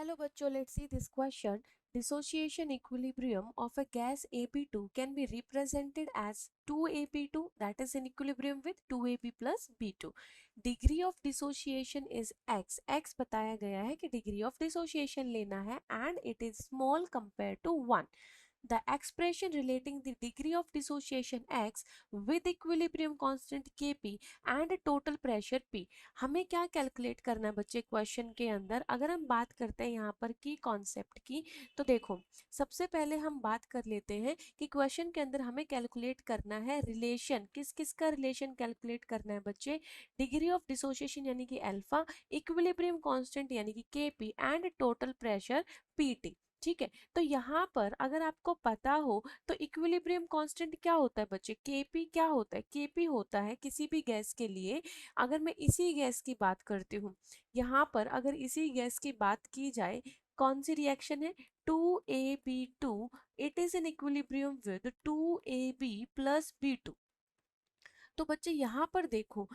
Hello bachcho, let's see this question. Dissociation equilibrium of a gas AB2 can be represented as 2AB2 that is in equilibrium with 2AB plus B2. Degree of dissociation is x. x बताया गया है कि degree of dissociation लेना है and it is small compared to 1. The expression relating the degree of dissociation x with equilibrium constant Kp and total pressure P. हमें क्या calculate करना है बच्चे क्वेश्चन के अंदर? अगर हम बात करते हैं यहाँ पर की कॉन्सेप्ट की, तो देखो सबसे पहले हम बात कर लेते हैं कि क्वेश्चन के अंदर हमें कैलकुलेट करना है रिलेशन. किस किस का रिलेशन कैलकुलेट करना है बच्चे? डिग्री ऑफ डिसोसिएशन यानी कि अल्फा, इक्विलिब्रियम कांस्टेंट यानी कि Kp and total pressure Pt. ठीक है, तो यहाँ पर अगर आपको पता हो तो इक्विलिब्रियम कांस्टेंट क्या होता है बच्चे? Kp क्या होता है? Kp होता है किसी भी गैस के लिए, अगर मैं इसी गैस की बात करती हूँ, यहाँ पर अगर इसी गैस की बात की जाए, कौन सी रिएक्शन है? 2AB2 it is in equilibrium with 2AB plus B2. तो बच्चे यहाँ पर देखो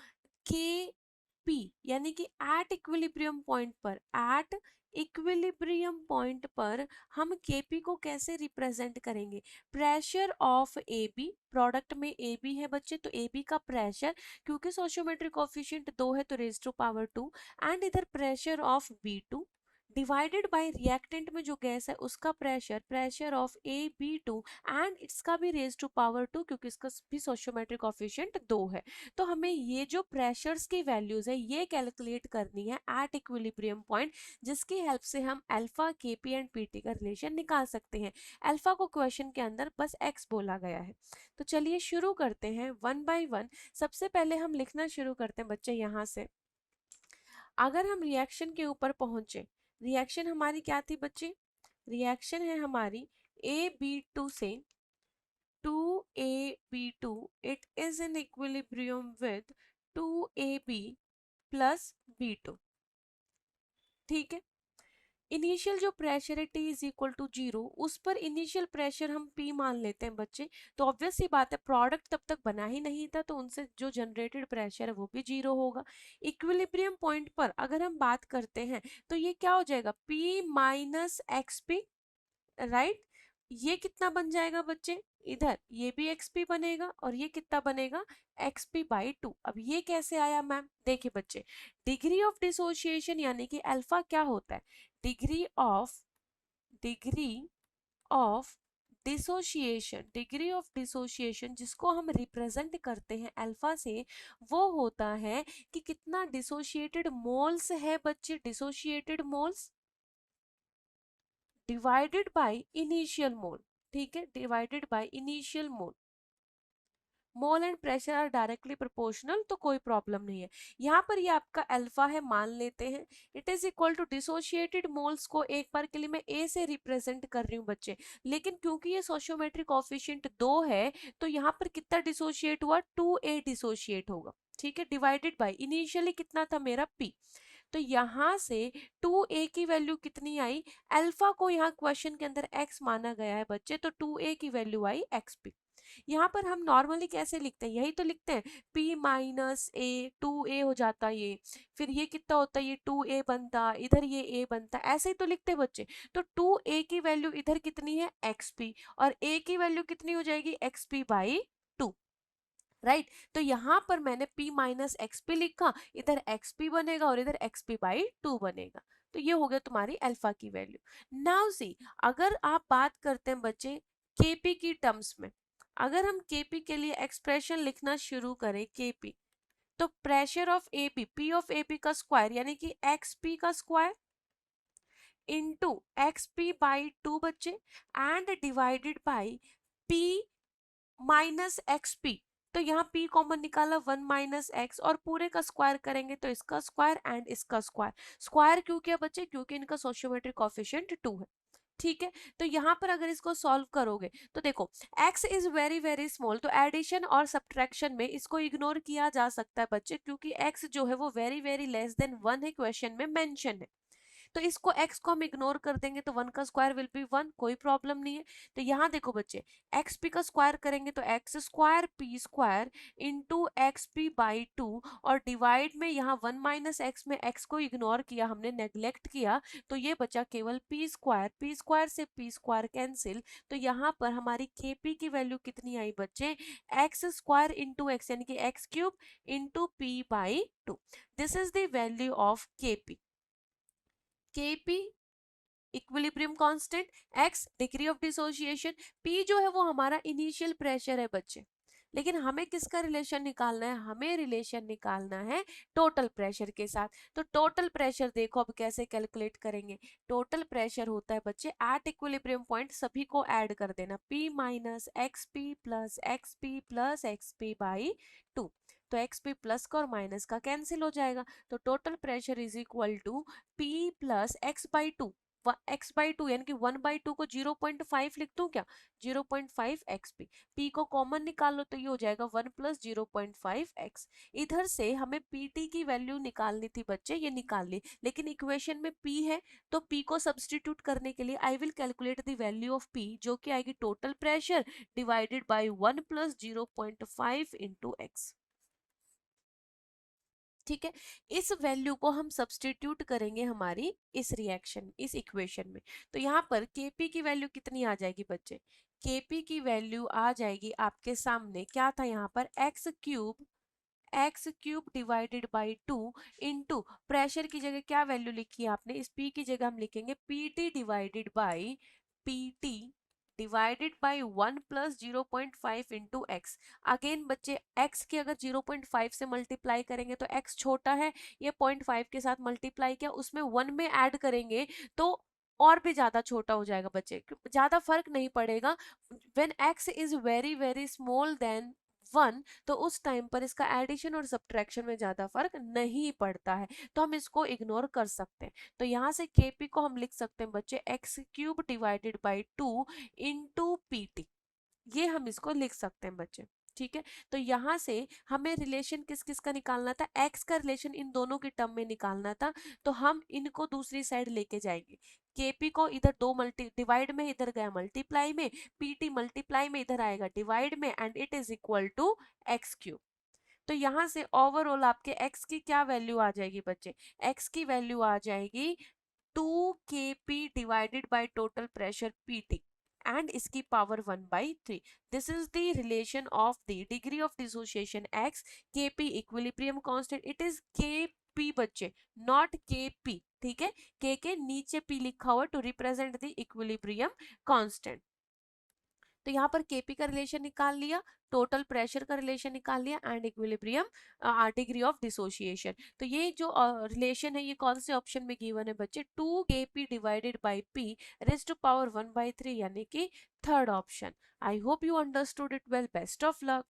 Kp यानी कि एट इक्विलिब्रियम पॉइंट पर, एट इक्विलिब्रियम पॉइंट पर हम Kp को कैसे रिप्रेजेंट करेंगे? प्रेशर ऑफ AB, प्रोडक्ट में AB है बच्चे, तो AB का प्रेशर, क्योंकि सोशियोमेट्रिक कोफिशिएंट 2 है तो रेज टू पावर 2, एंड इधर pressure of B2 divided by reactant में जो गैस है उसका pressure, pressure of AB2 and इसका भी रेज टू पावर 2 क्योंकि इसका भी सोशियोमेट्रिक कोफिशिएंट 2 है. तो हमें ये जो प्रेशर्स की वैल्यूज है ये कैलकुलेट करनी है एट इक्विलिब्रियम पॉइंट, जिसकी हेल्प से हम अल्फा, Kp एंड Pt का रिलेशन निकाल सकते हैं. अल्फा को क्वेश्चन के अंदर बस x बोला गया है. तो चलिए शुरू करते हैं वन बाय वन. सबसे पहले हम लिखना शुरू करते हैं बच्चे यहाँ से. अगर हम रिएक्शन के ऊपर पहुंचे, रिएक्शन हमारी क्या थी बच्चे? रिएक्शन है हमारी AB2 से 2AB2 it is in equilibrium with 2AB plus B2. ठीक है, इनिशियल जो प्रेशर है T इज इक्वल टू 0, उस पर इनिशियल प्रेशर हम P मान लेते हैं बच्चे. तो ऑब्वियस सी बात है, प्रोडक्ट तब तक बना ही नहीं था तो उनसे जो जनरेटेड प्रेशर है वो भी 0 होगा. इक्विलिब्रियम पॉइंट पर अगर हम बात करते हैं तो ये क्या हो जाएगा? P minus XP, right. ये कितना बन जाएगा बच्चे? इधर ये भी XP बनेगा और ये कितना बनेगा? XP by 2. अब ये कैसे आया मैम? देखिए बच्चे, डिग्री ऑफ डिसोसिएशन यानी कि अल्फा क्या होता है? Degree of dissociation, degree of dissociation जिसको हम रिप्रेजेंट करते हैं अल्फा से, वो होता है कि कितना डिसोसिएटेड मोल्स है बच्चे, dissociated moles divided by initial mole. ठीक है, divided by initial mole. Mole and pressure are directly proportional तो कोई प्रॉब्लम नहीं है. यहाँ पर ये आपका अल्फा है मान लेते हैं. It is equal to dissociated moles को एक बार के लिए मैं ए से रिप्रेजेंट कर रही हूँ बच्चे, लेकिन क्योंकि ये सोशियोमेट्रिक कोफिशिएंट 2 है तो यहाँ पर कितना डिसोशिएट हुआ? 2A डिसोशिएट होगा. ठीक है, डिवाइडेड बाय इनिशियली कितना था मेरा P. तो यहाँ से 2A की वैल्यू कितनी आई? अल्फा को यहाँ क्वेश्चन के अंदर x माना गया है बच्चे, तो 2A की वैल्यू आई XP. यहाँ पर हम नॉर्मली कैसे लिखते हैं? यही तो लिखते हैं, P माइनस A, 2A हो जाता ये, फिर ये कितना होता है? ये 2A बनता, इधर ये A बनता, ऐसे ही तो लिखते हैं बच्चे. तो 2A की वैल्यू इधर कितनी है? XP, और A की वैल्यू कितनी हो जाएगी? XP by 2, right. तो यहाँ पर मैंने P माइनस XP लिखा, इधर XP बनेगा और इधर XP बाई 2 बनेगा. तो ये हो गया तुम्हारी अल्फा की वैल्यू. नाउ सी, अगर आप बात करते हैं बच्चे Kp की टर्म्स में, अगर हम Kp के लिए एक्सप्रेशन लिखना शुरू करें Kp, तो pressure of AB, P of AB का स्क्वायर यानी कि XP का स्क्वायर इनटू XP बाई 2 बच्चे, and divided by P minus XP. तो यहाँ P कॉमन निकाला 1 माइनस x, और पूरे का स्क्वायर करेंगे तो इसका स्क्वायर एंड इसका स्क्वायर. स्क्वायर क्यों किया बच्चे? क्योंकि इनका सोशियोमेट्रिक कोफिशिएंट 2 है. ठीक है, तो यहाँ पर अगर इसको सॉल्व करोगे तो देखो x is very very small, तो एडिशन और सब्ट्रैक्शन में इसको इग्नोर किया जा सकता है बच्चे, क्योंकि x जो है वो वेरी वेरी लेस देन 1 है, क्वेश्चन में मेंशन है. तो इसको x को हम इग्नोर कर देंगे तो 1 का स्क्वायर विल बी 1, कोई प्रॉब्लम नहीं है। तो यहाँ देखो बच्चे, xp का स्क्वायर करेंगे तो x square p square into xp by 2, और डिवाइड में यहाँ 1 माइनस एक्स में x को इग्नोर किया हमने, नेग्लेक्ट किया, तो ये बचा केवल p स्क्वायर से p स्क्वायर कैंसिल। तो यहाँ पर हमारी kp की वैल्यू कितनी आई बच्चे, एक्स स्क्वायर इंटू एक्स यानी कि x cube into p by 2। This is the value of kp। kp equilibrium constant, x degree of dissociation, p जो है वो हमारा इनिशियल प्रेशर है बच्चे। लेकिन हमें किसका रिलेशन निकालना है, हमें रिलेशन निकालना है टोटल प्रेशर के साथ। तो टोटल प्रेशर देखो अब कैसे कैलकुलेट करेंगे। टोटल प्रेशर होता है बच्चे एट इक्विलिब्रियम पॉइंट, सभी को ऐड कर देना, p minus x P plus x P by 2। तो एक्स पी प्लस का और माइनस का कैंसिल हो जाएगा, तो total pressure is equal to p plus X by 2, X by 2 यानी कि 1 बाई 2 को 0.5 लिख दूं क्या, 0.5 एक्स पी, पी को कॉमन निकाल लो तो ये हो जाएगा 1 प्लस 0.5 एक्स। इधर से हमें पीटी की वैल्यू निकालनी थी बच्चे, ये निकाल ली, लेकिन इक्वेशन में पी है तो पी को सब्सटीट्यूट करने के लिए I will calculate the value of P, जो कि आएगी total pressure divided by 1 plus 0.5 into x. ठीक है, इस वैल्यू को हम सब्सटीट्यूट करेंगे हमारी इस रिएक्शन, इस इक्वेशन में। तो यहाँ पर Kp की वैल्यू कितनी आ जाएगी बच्चे, Kp की वैल्यू आ जाएगी आपके सामने, क्या था यहाँ पर, x cube divided by 2 into pressure की जगह क्या वैल्यू लिखी है आपने, इस P की जगह हम लिखेंगे Pt divided by Pt divided by 1 plus 0.5 into x. Again बच्चे x की अगर 0.5 से मल्टीप्लाई करेंगे तो x छोटा है, ये 0.5 के साथ मल्टीप्लाई किया, उसमें 1 में ऐड करेंगे तो और भी ज्यादा छोटा हो जाएगा बच्चे, ज्यादा फर्क नहीं पड़ेगा। When x is very very small than 1, तो उस टाइम पर इसका एडिशन और सब्ट्रैक्शन में ज्यादा फर्क नहीं पड़ता है, तो हम इसको इग्नोर कर सकते हैं। तो यहाँ से Kp को हम लिख सकते हैं बच्चे x cube divided by 2 into PT, ये हम इसको लिख सकते हैं बच्चे। ठीक है, तो यहाँ से हमें रिलेशन किस किस का निकालना था, x का रिलेशन इन दोनों के टर्म में निकालना था, तो हम इनको दूसरी साइड लेके जाएंगे। Kp को इधर दो डिवाइड में इधर गया मल्टीप्लाई में, Pt मल्टीप्लाई में इधर आएगा डिवाइड में, and it is equal to X cube. तो यहाँ से ओवरऑल आपके x की क्या वैल्यू आ जाएगी बच्चे, x की वैल्यू आ जाएगी 2Kp divided by total pressure Pt and इसकी power 1/3। This is the relation of the degree of dissociation x, Kp equilibrium constant, it is Kp बच्चे, नॉट Kp। ठीक है, K के नीचे P लिखा हुआ to represent the equilibrium constant. तो यहाँ पर Kp का रिलेशन निकाल लिया, टोटल प्रेशर का रिलेशन निकाल लिया, and equilibrium degree of dissociation. तो ये जो रिलेशन है ये कौन से ऑप्शन में गिवन है बच्चे, 2Kp divided by P raised to power 1/3 यानी कि third option. I hope you understood it well, best of luck.